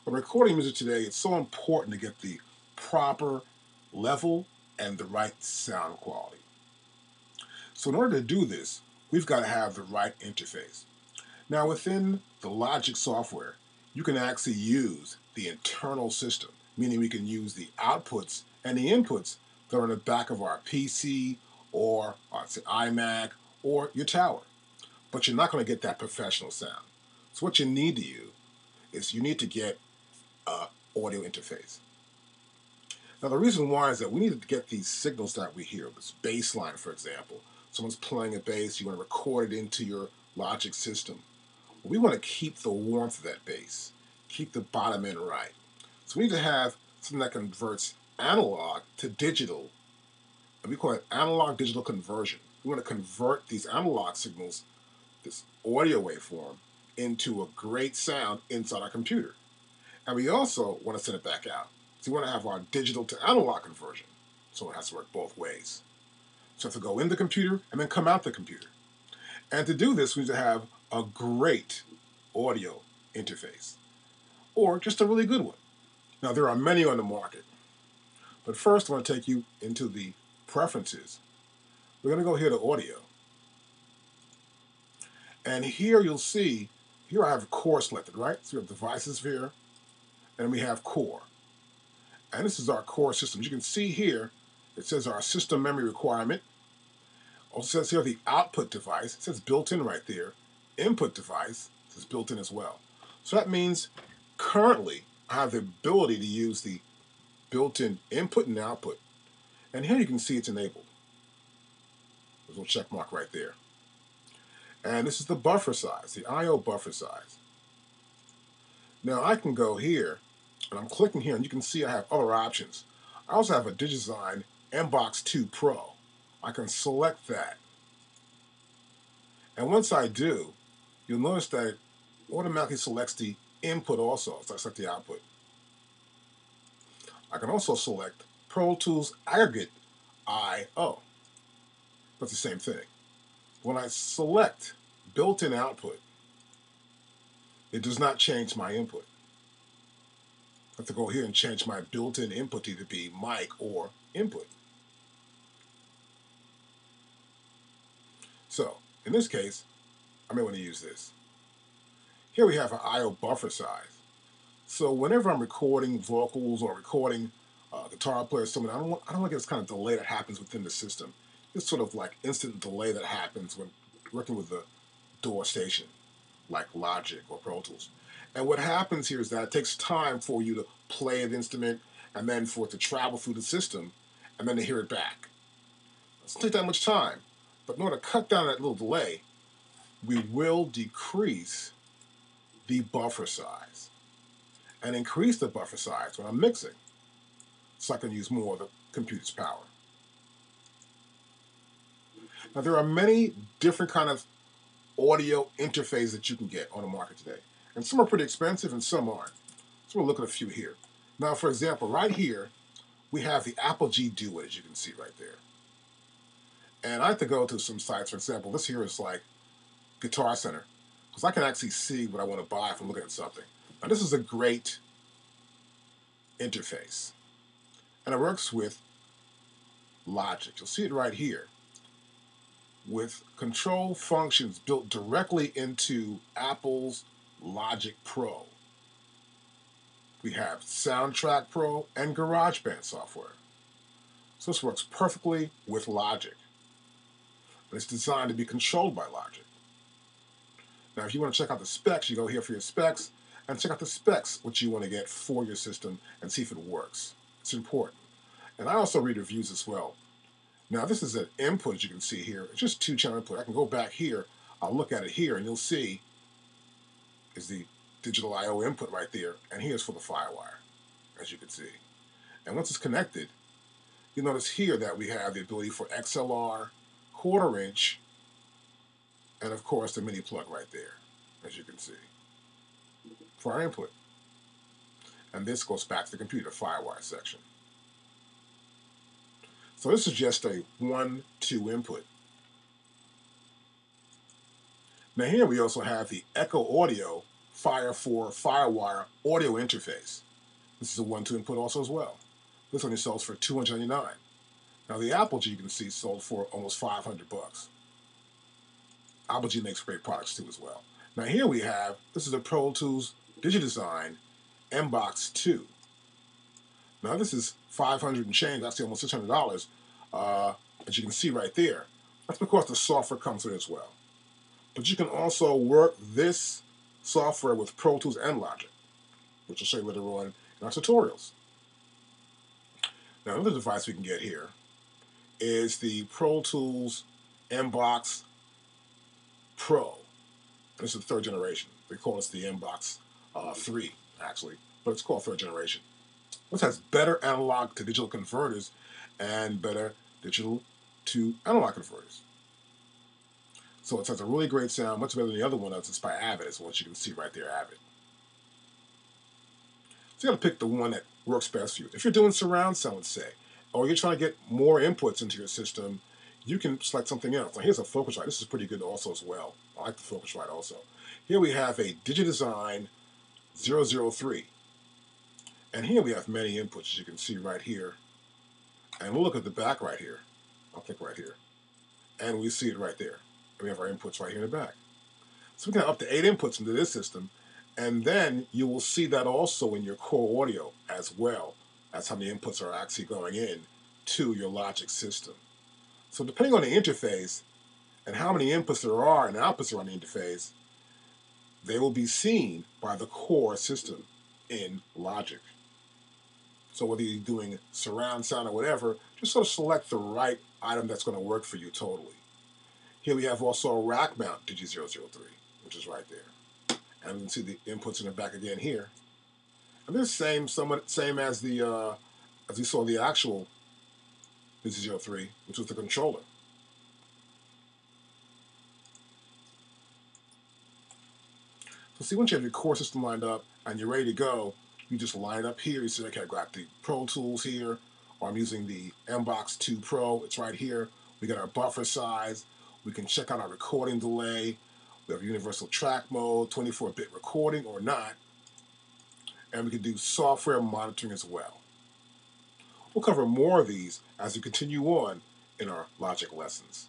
When recording music today, it's so important to get the proper level and the right sound quality. So in order to do this, we've got to have the right interface. Now within the Logic software, you can actually use the internal system, meaning we can use the outputs and the inputs that are in the back of our PC or our iMac or your tower. But you're not going to get that professional sound. So what you need to do is you need to get an audio interface. Now the reason why is that we need to get these signals that we hear, this bass line for example. Someone's playing a bass, you want to record it into your Logic system. We want to keep the warmth of that bass, keep the bottom end right. So we need to have something that converts analog to digital, and we call it analog digital conversion. We want to convert these analog signals, this audio waveform, into a great sound inside our computer. And we also want to send it back out. So we want to have our digital to analog conversion. So it has to work both ways. So it has to go in the computer and then come out the computer. And to do this, we need to have a great audio interface, or just a really good one. Now, there are many on the market, but first I want to take you into the preferences. We're going to go here to audio. And here you'll see, here I have core selected, right? So we have devices here, and we have core. And this is our core system. As you can see here, it says our system memory requirement. Also says here the output device. It says built-in right there. Input device is built-in as well. So that means currently I have the ability to use the built-in input and output. And here you can see it's enabled. There's a little check mark right there. And this is the buffer size, the I/O buffer size. Now I can go here, and I'm clicking here, and you can see I have other options. I also have a Tools Mbox 2 Pro. I can select that. And once I do, you'll notice that it automatically selects the input also, so I select the output. I can also select Pro Tools Aggregate I/O. That's the same thing. When I select built-in output, it does not change my input. I have to go here and change my built-in input to either be mic or input. So, in this case, I may want to use this. Here we have an I/O buffer size. So whenever I'm recording vocals or recording guitar player or something, I don't want to get this kind of delay that happens within the system. It's sort of like instant delay that happens when working with the DAW station, like Logic or Pro Tools. And what happens here is that it takes time for you to play an instrument and then for it to travel through the system and then to hear it back. It doesn't take that much time, but in order to cut down that little delay, we will decrease the buffer size and increase the buffer size when I'm mixing, so I can use more of the computer's power. Now there are many different kind of audio interfaces that you can get on the market today. And some are pretty expensive and some aren't. So we'll look at a few here. Now for example, right here, we have the Apogee Duet, as you can see right there. And I have to go to some sites, for example, this here is like Guitar Center, because I can actually see what I want to buy if I'm looking at something. Now this is a great interface. And it works with Logic. You'll see it right here, with control functions built directly into Apple's Logic Pro. We have Soundtrack Pro and GarageBand software. So this works perfectly with Logic. And it's designed to be controlled by Logic. Now if you want to check out the specs, you go here for your specs and check out the specs what you want to get for your system and see if it works. It's important. And I also read reviews as well. Now this is an input, as you can see here. It's just 2-channel input. I can go back here, I'll look at it here, and you'll see is the digital I/O input right there, and here's for the Firewire, as you can see. And once it's connected, you'll notice here that we have the ability for XLR, 1/4 inch, and of course the mini plug right there, as you can see, for our input. And this goes back to the computer Firewire section. So this is just a 1-2 input. Now here we also have the Echo Audio Fire 4 Firewire audio interface. This is a 1-2 input also as well. This only sells for $299. Now the Apogee, you can see, sold for almost $500. Apogee makes great products too as well. Now here we have, this is a Pro Tools DigiDesign Mbox 2. Now this is 500 and change, actually almost $600, as you can see right there. That's because the software comes with it as well. But you can also work this software with Pro Tools and Logic, which I'll show you later on in our tutorials. Now another device we can get here is the Pro Tools Mbox Pro. This is the 3rd generation. They call this the Mbox 3, actually, but it's called 3rd generation. This has better analog to digital converters and better digital to analog converters. So it has a really great sound, much better than the other one that's by Avid, is what you can see right there, Avid. So you got to pick the one that works best for you. If you're doing surround sound, let's say, or you're trying to get more inputs into your system, you can select something else. Now here's a Focusrite. This is pretty good also as well. I like the Focusrite also. Here we have a DigiDesign 003. And here we have many inputs, as you can see right here. And we'll look at the back right here. I'll click right here. And we see it right there. And we have our inputs right here in the back. So we can have up to 8 inputs into this system. And then you will see that also in your core audio as well. That's how many inputs are actually going in to your Logic system. So depending on the interface and how many inputs there are and outputs are on the interface, they will be seen by the core system in Logic. So whether you're doing surround sound or whatever, just sort of select the right item that's going to work for you totally. Here we have also a rack mount Digi003, which is right there. And you can see the inputs in the back again here. And this is somewhat same as the as we saw the actual Digi003, which was the controller. So see, once you have your core system lined up and you're ready to go, you just line up here. You see, okay, I've got the Pro Tools here, or I'm using the Mbox 2 Pro. It's right here. We got our buffer size. We can check out our recording delay. We have universal track mode, 24-bit recording or not. And we can do software monitoring as well. We'll cover more of these as we continue on in our Logic lessons.